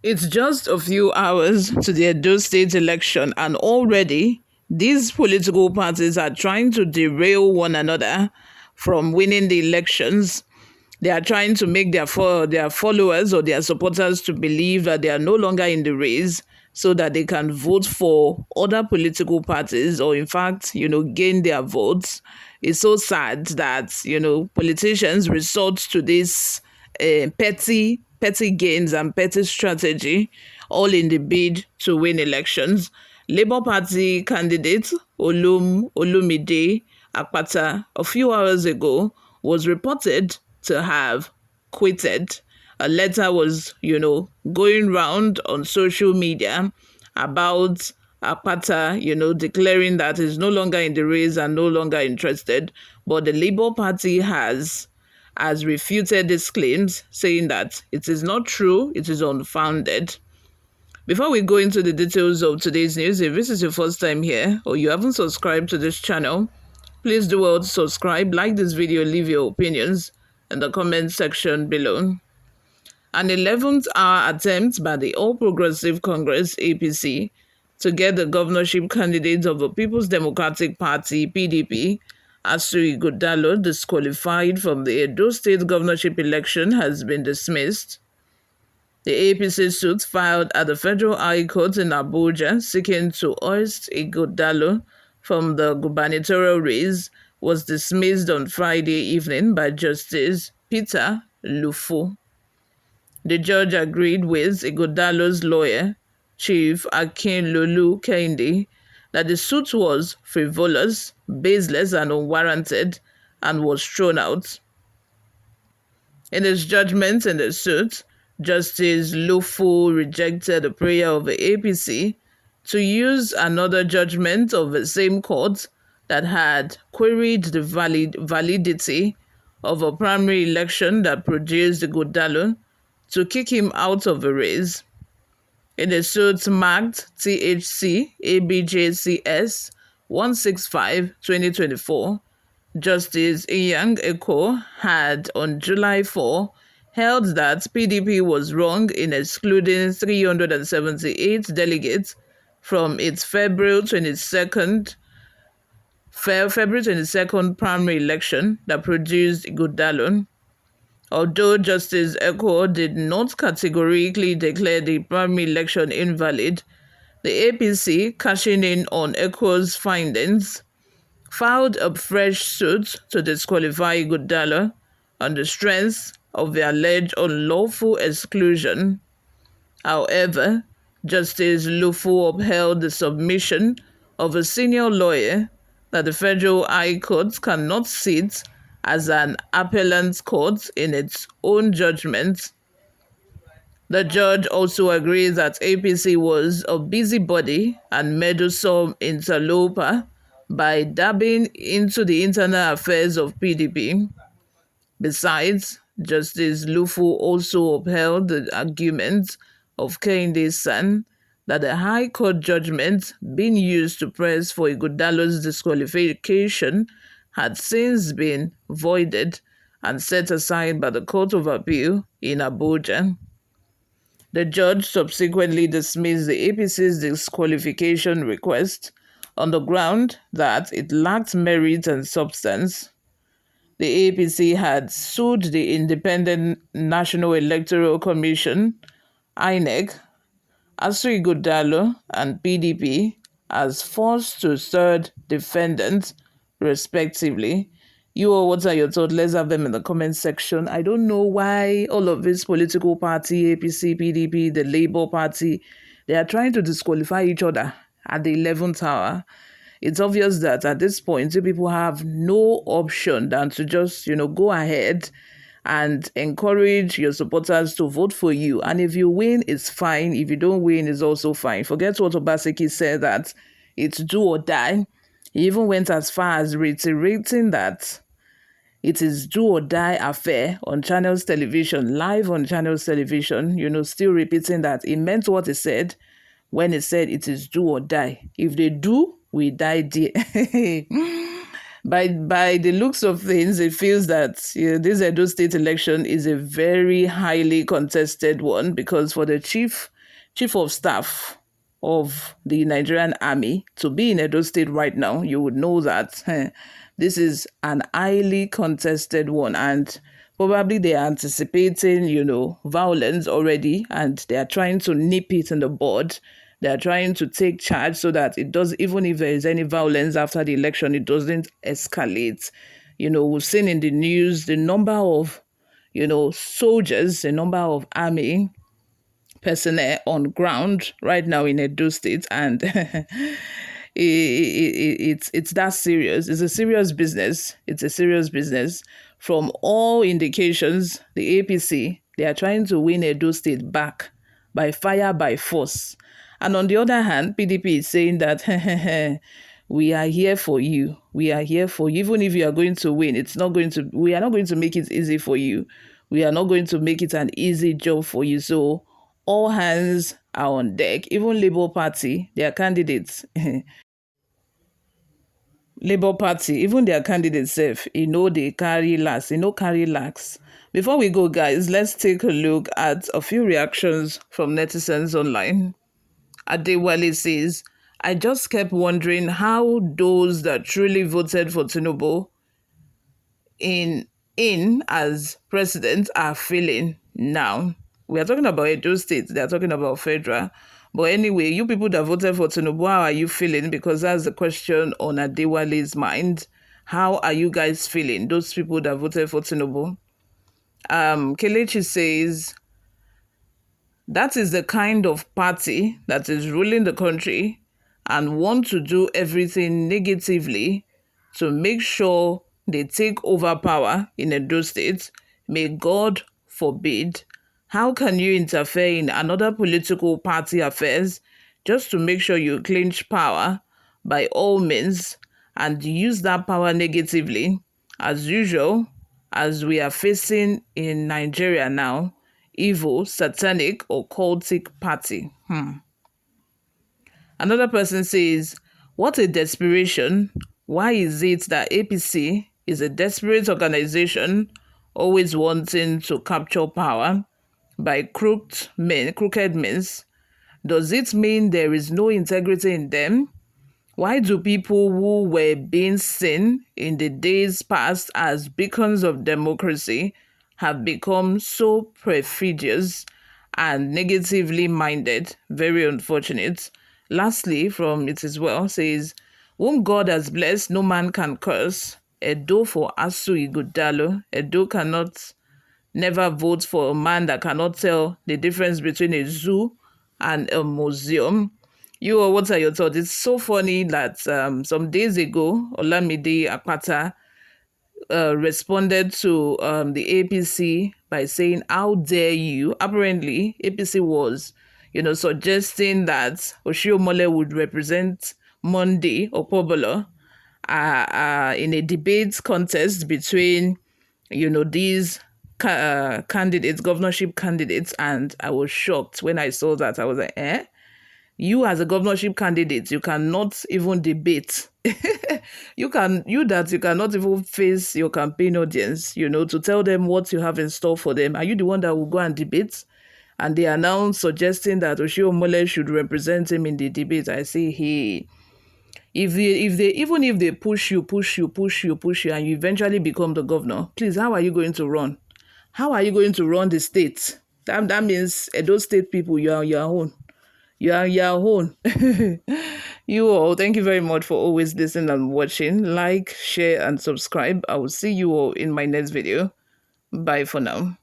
It's just a few hours to the Edo State election, and already these political parties are trying to derail one another from winning the elections. They are trying to make their followers or their supporters to believe that they are no longer in the race so that they can vote for other political parties or, in fact, gain their votes. It's so sad that, politicians resort to this petty gains and petty strategy, all in the bid to win elections. Labour Party candidate Olumide Akpata a few hours ago was reported to have quitted. A letter was, going round on social media about Akpata, declaring that he's no longer in the race and no longer interested. But the Labour Party has refuted these claims, saying that it is not true, it is unfounded. Before we go into the details of today's news, if this is your first time here or you haven't subscribed to this channel, please do well to subscribe, like this video, leave your opinions in the comment section below. An 11th hour attempt by the All Progressive Congress APC to get the governorship candidate of the People's Democratic Party PDP, asue Ighodalo, disqualified from the Edo State governorship election has been dismissed. The APC suit filed at the Federal High Court in Abuja seeking to oust Ighodalo from the gubernatorial race was dismissed on Friday evening by Justice Peter Lufu. The judge agreed with Ighodalo's lawyer, Chief Akinlolu Kehinde, that the suit was frivolous, baseless, and unwarranted, and was thrown out. In his judgment in the suit, Justice Lufu rejected the prayer of the APC to use another judgment of the same court that had queried the validity of a primary election that produced Ighodalo to kick him out of the race. In the suit marked THC ABJCS 165-2024, Justice Inyang Eko had on July 4 held that PDP was wrong in excluding 378 delegates from its February 22nd primary election that produced Ighodalo. Although Justice Eko did not categorically declare the primary election invalid, the APC, cashing in on Eko's findings, filed a fresh suit to disqualify Ighodalo on the strength of the alleged unlawful exclusion. However, Justice Lufu upheld the submission of a senior lawyer that the Federal High Court cannot sit as an appellant court in its own judgment. The judge also agreed that APC was a busybody and meddlesome interloper by dabbing into the internal affairs of PDP. Besides, Justice Lufu also upheld the argument of Kehinde's son that the High Court judgment being used to press for Ighodalo's disqualification had since been voided and set aside by the Court of Appeal in Abuja. The judge subsequently dismissed the APC's disqualification request on the ground that it lacked merit and substance. The APC had sued the Independent National Electoral Commission, INEC, asue Ighodalo, and PDP as first to third defendants, respectively. You all, what are your thoughts? Let's have them in the comment section. I don't know why all of this political party, APC, PDP, the Labour Party, they are trying to disqualify each other at the 11th hour. It's obvious that at this point, you people have no option than to just, go ahead and encourage your supporters to vote for you. And if you win, it's fine. If you don't win, it's also fine. Forget what Obaseki said, that it's do or die. He even went as far as reiterating that it is do or die affair on Channels Television, live on Channels Television, still repeating that he meant what he said when he said it is do or die. If they do, we die there. By the looks of things, it feels that this Edo State election is a very highly contested one, because for the chief of staff of the Nigerian army to be in Edo State right now, you would know that this is an highly contested one, and probably they are anticipating, violence already, and they are trying to nip it in the bud. They are trying to take charge so that it does, even if there is any violence after the election, it doesn't escalate. We've seen in the news the number of, soldiers, the number of army personnel on ground right now in Edo State, and it's that serious. It's a serious business. It's a serious business. From all indications, the APC, they are trying to win Edo State back by fire, by force. And on the other hand, PDP is saying that we are here for you. We are here for you. Even if you are going to win, we are not going to make it easy for you. We are not going to make it an easy job for you. So all hands are on deck. Even Labour Party, their candidates, Labour Party, even their candidates self, they carry last, carry lax. Before we go, guys, let's take a look at a few reactions from netizens online. Adewale says, I just kept wondering how those that truly voted for Tinubu in as president are feeling now. We are talking about Edo State, they are talking about federal. But anyway, you people that voted for Tinubu, how are you feeling? Because that's the question on Adewale's mind. How are you guys feeling, those people that voted for Tinubu? Kelechi says, that is the kind of party that is ruling the country and want to do everything negatively to make sure they take over power in Edo State. May God forbid. How can you interfere in another political party affairs just to make sure you clinch power by all means and use that power negatively? As usual, as we are facing in Nigeria now, evil, satanic, or cultic party. Another person says, what a desperation. Why is it that APC is a desperate organization always wanting to capture power by crooked means? Does it mean there is no integrity in them? Why do people who were being seen in the days past as beacons of democracy have become so perfidious and negatively minded? Very unfortunate. Lastly, from It Is Well, says, whom God has blessed, no man can curse. Edo for asue Ighodalo. Edo cannot never vote for a man that cannot tell the difference between a zoo and a museum. What are your thoughts? It's so funny that some days ago, Olumide Akpata responded to the APC by saying, how dare you? Apparently, APC was, suggesting that Oshiomhole would represent Monday, okpebholo, in a debate contest between, these candidates, governorship candidates, and I was shocked when I saw that. I was like, eh? You as a governorship candidate, you cannot even debate. you cannot even face your campaign audience, to tell them what you have in store for them. Are you the one that will go and debate? And they are now suggesting that Oshiomhole should represent him in the debate. I say, hey, if they push you, and you eventually become the governor, please, how are you going to run? How are you going to run the state? That means Edo State people, you are on your own. You are your own. You all, thank you very much for always listening and watching. Like, share, and subscribe. I will see you all in my next video. Bye for now.